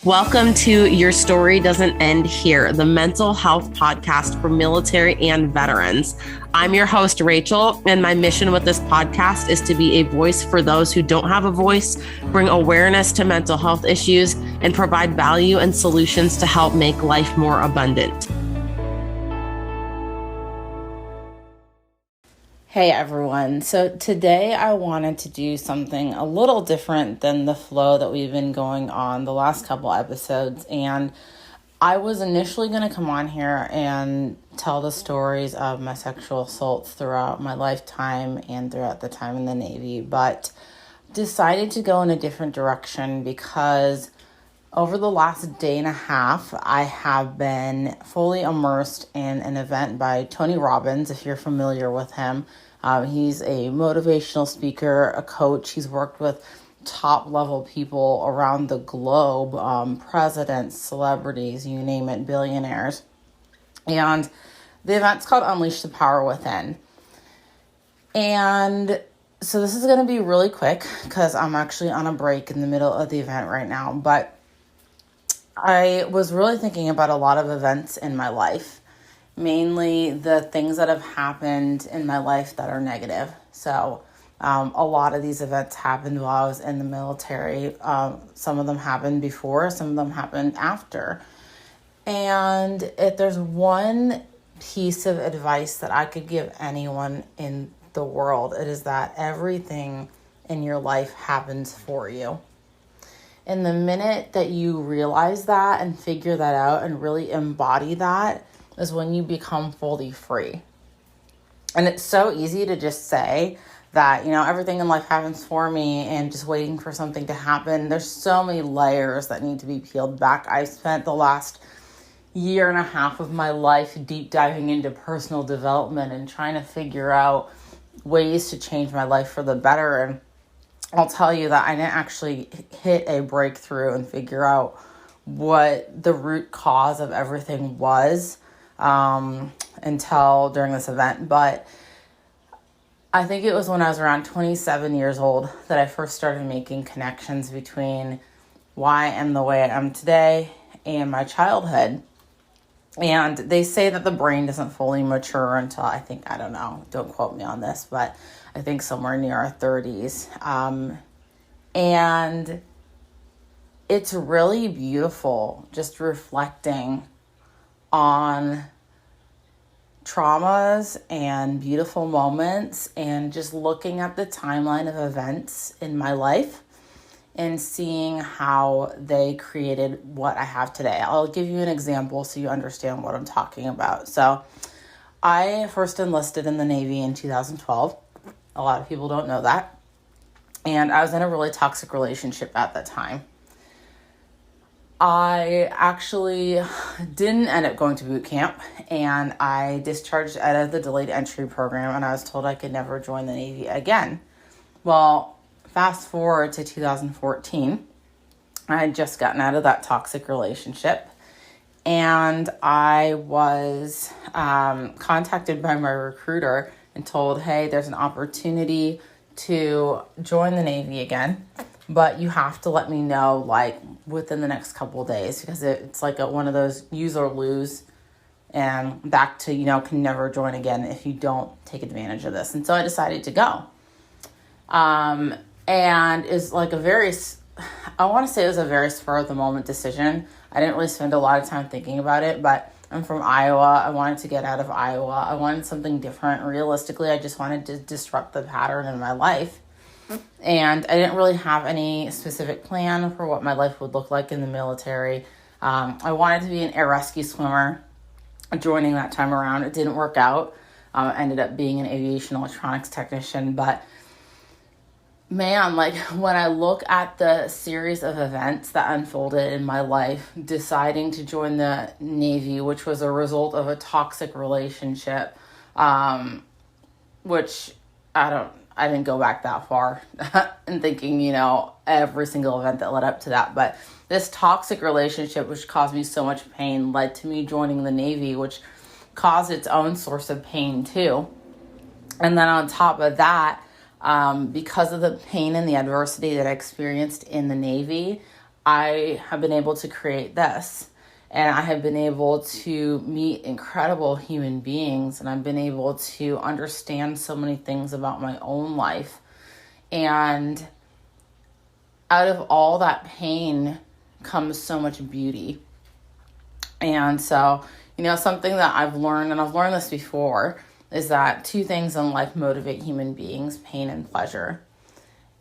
Welcome to Your Story Doesn't End Here, the mental health podcast for military and veterans. I'm your host, Rachel, and my mission with this podcast is to be a voice for those who don't have a voice, bring awareness to mental health issues, and provide value and solutions to help make life more abundant. Hey everyone. So today I wanted to do something a little different than the flow that we've been going on the last couple episodes. And I was initially going to come on here and tell the stories of my sexual assaults throughout my lifetime and throughout the time in the Navy, but decided to go in a different direction because over the last day and a half, I have been fully immersed in an event by Tony Robbins, if you're familiar with him. He's a motivational speaker, a coach. He's worked with top-level people around the globe, presidents, celebrities, you name it, billionaires. And the event's called Unleash the Power Within. And so this is going to be really quick because I'm actually on a break in the middle of the event right now, but I was really thinking about a lot of events in my life, mainly the things that have happened in my life that are negative. So a lot of these events happened while I was in the military. Some of them happened before, some of them happened after. And if there's one piece of advice that I could give anyone in the world, it is that everything in your life happens for you. And the minute that you realize that and figure that out and really embody that is when you become fully free. And it's so easy to just say that, everything in life happens for me and just waiting for something to happen. There's so many layers that need to be peeled back. I spent the last year and a half of my life deep diving into personal development and trying to figure out ways to change my life for the better. And I'll tell you that I didn't actually hit a breakthrough and figure out what the root cause of everything was until during this event. But I think it was when I was around 27 years old that I first started making connections between why I am the way I am today and my childhood. And they say that the brain doesn't fully mature until I don't know, don't quote me on this, but I think somewhere near our 30s. And it's really beautiful just reflecting on traumas and beautiful moments and just looking at the timeline of events in my life and seeing how they created what I have today. I'll give you an example so you understand what I'm talking about. So I first enlisted in the Navy in 2012. A lot of people don't know that. And I was in a really toxic relationship at that time. I actually didn't end up going to boot camp, and I discharged out of the delayed entry program, and I was told I could never join the Navy again. Well, fast forward to 2014, I had just gotten out of that toxic relationship, and I was contacted by my recruiter and told, hey, there's an opportunity to join the Navy again, but you have to let me know within the next couple of days because it's one of those use or lose and back to, can never join again if you don't take advantage of this. And so I decided to go. And it's I want to say it was a very spur of the moment decision. I didn't really spend a lot of time thinking about it, but I'm from Iowa. I wanted to get out of Iowa. I wanted something different. Realistically, I just wanted to disrupt the pattern in my life. And I didn't really have any specific plan for what my life would look like in the military. I wanted to be an air rescue swimmer. Joining that time around, it didn't work out. I ended up being an aviation electronics technician. But man, when I look at the series of events that unfolded in my life, deciding to join the Navy, which was a result of a toxic relationship, which I didn't go back that far and thinking, every single event that led up to that. But this toxic relationship, which caused me so much pain, led to me joining the Navy, which caused its own source of pain too. And then on top of that, because of the pain and the adversity that I experienced in the Navy, I have been able to create this. And I have been able to meet incredible human beings, and I've been able to understand so many things about my own life. And out of all that pain comes so much beauty. And so, something that I've learned, and I've learned this before, is that two things in life motivate human beings: pain and pleasure.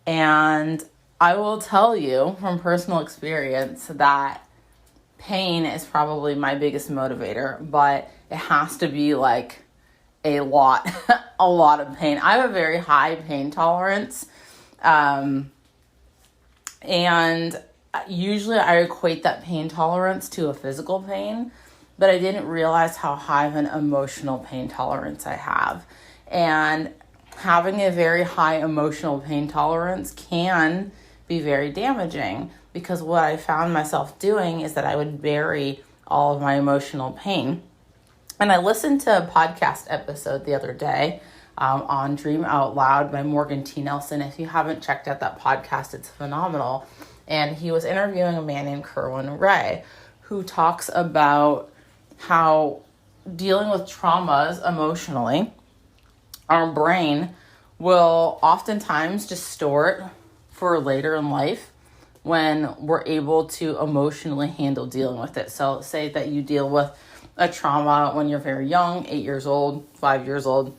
And I will tell you from personal experience that pain is probably my biggest motivator, but it has to be like a lot, a lot of pain. I have a very high pain tolerance. And usually I equate that pain tolerance to a physical pain, but I didn't realize how high of an emotional pain tolerance I have. And having a very high emotional pain tolerance can be very damaging, because what I found myself doing is that I would bury all of my emotional pain. And I listened to a podcast episode the other day on Dream Out Loud by Morgan T. Nelson. If you haven't checked out that podcast, it's phenomenal. And he was interviewing a man named Kerwin Ray, who talks about how dealing with traumas emotionally, our brain will oftentimes just store it for later in life when we're able to emotionally handle dealing with it. So say that you deal with a trauma when you're very young, 8 years old, 5 years old,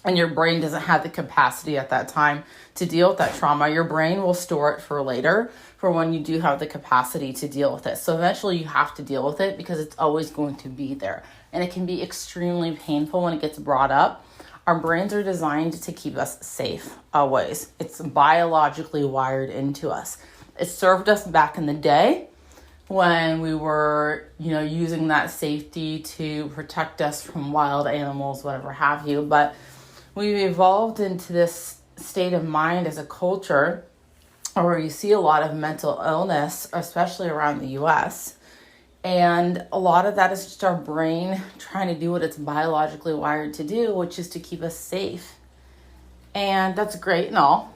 and your brain doesn't have the capacity at that time to deal with that trauma. Your brain will store it for later, for when you do have the capacity to deal with it. So eventually you have to deal with it, because it's always going to be there. And it can be extremely painful when it gets brought up. Our brains are designed to keep us safe always. It's biologically wired into us. It served us back in the day when we were, using that safety to protect us from wild animals, whatever have you. But we've evolved into this state of mind as a culture where you see a lot of mental illness, especially around the US. And a lot of that is just our brain trying to do what it's biologically wired to do, which is to keep us safe. And that's great and all.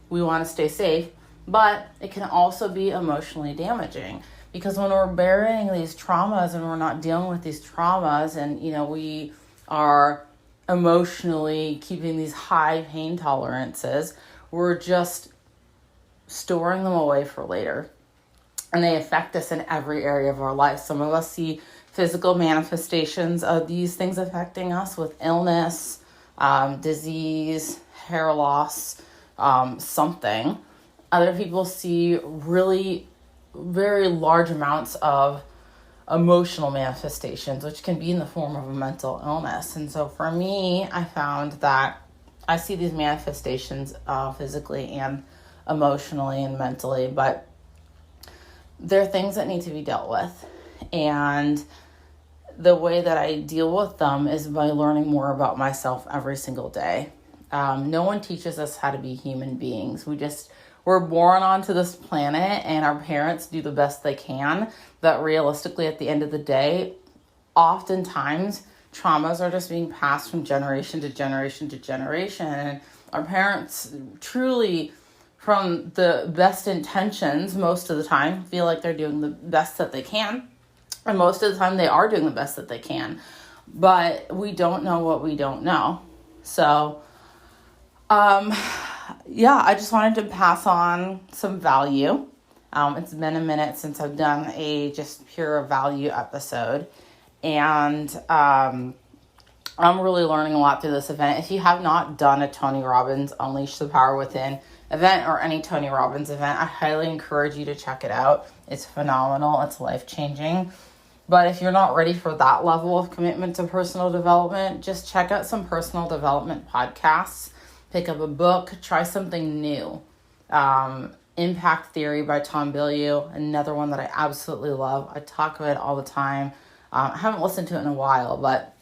We want to stay safe, but it can also be emotionally damaging, because when we're burying these traumas and we're not dealing with these traumas, and, we are emotionally keeping these high pain tolerances, we're just storing them away for later. And they affect us in every area of our life. Some of us see physical manifestations of these things affecting us with illness, disease, hair loss, something. Other people see really very large amounts of emotional manifestations, which can be in the form of a mental illness. And so for me, I found that I see these manifestations physically and emotionally and mentally, but they're things that need to be dealt with. And the way that I deal with them is by learning more about myself every single day. No one teaches us how to be human beings. We're born onto this planet, and our parents do the best they can. But realistically, at the end of the day, oftentimes traumas are just being passed from generation to generation to generation. And our parents truly, from the best intentions, most of the time, feel like they're doing the best that they can. And most of the time, they are doing the best that they can. But we don't know what we don't know. So, I just wanted to pass on some value. It's been a minute since I've done a just pure value episode. And I'm really learning a lot through this event. If you have not done a Tony Robbins Unleash the Power Within event, or any Tony Robbins event, I highly encourage you to check it out. It's phenomenal. It's life-changing. But if you're not ready for that level of commitment to personal development, just check out some personal development podcasts. Pick up a book. Try something new. Impact Theory by Tom Bilyeu, another one that I absolutely love. I talk about it all the time. I haven't listened to it in a while, but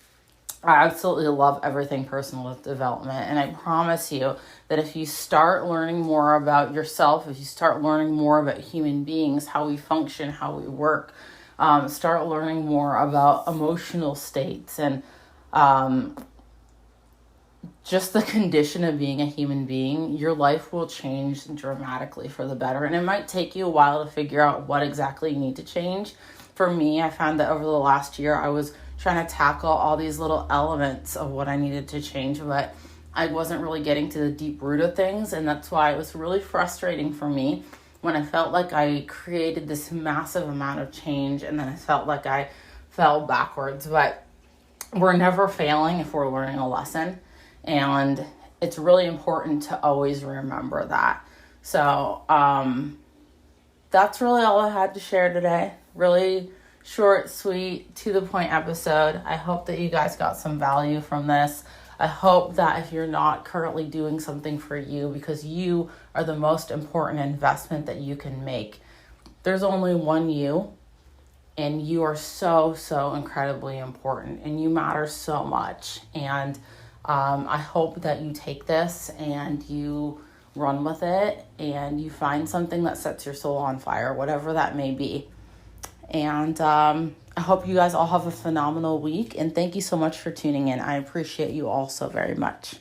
I absolutely love everything personal development. And I promise you that if you start learning more about yourself, if you start learning more about human beings, how we function, how we work, start learning more about emotional states and just the condition of being a human being, your life will change dramatically for the better. And it might take you a while to figure out what exactly you need to change. For me, I found that over the last year, I was trying to tackle all these little elements of what I needed to change, but I wasn't really getting to the deep root of things. And that's why it was really frustrating for me when I felt like I created this massive amount of change and then I felt like I fell backwards. But we're never failing if we're learning a lesson. And it's really important to always remember that. So that's really all I had to share today. Really short, sweet, to the point episode. I hope that you guys got some value from this. I hope that if you're not currently doing something for you, because you are the most important investment that you can make. There's only one you, and you are so, so incredibly important, and you matter so much. And I hope that you take this and you run with it and you find something that sets your soul on fire, whatever that may be. And I hope you guys all have a phenomenal week. And thank you so much for tuning in. I appreciate you all so very much.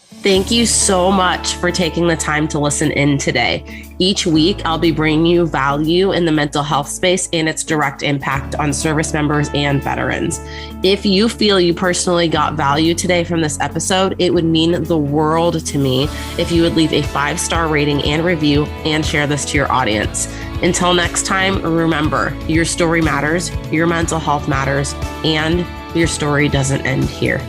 Thank you so much for taking the time to listen in today. Each week, I'll be bringing you value in the mental health space and its direct impact on service members and veterans. If you feel you personally got value today from this episode, it would mean the world to me if you would leave a 5-star rating and review and share this to your audience. Until next time, remember, your story matters, your mental health matters, and your story doesn't end here.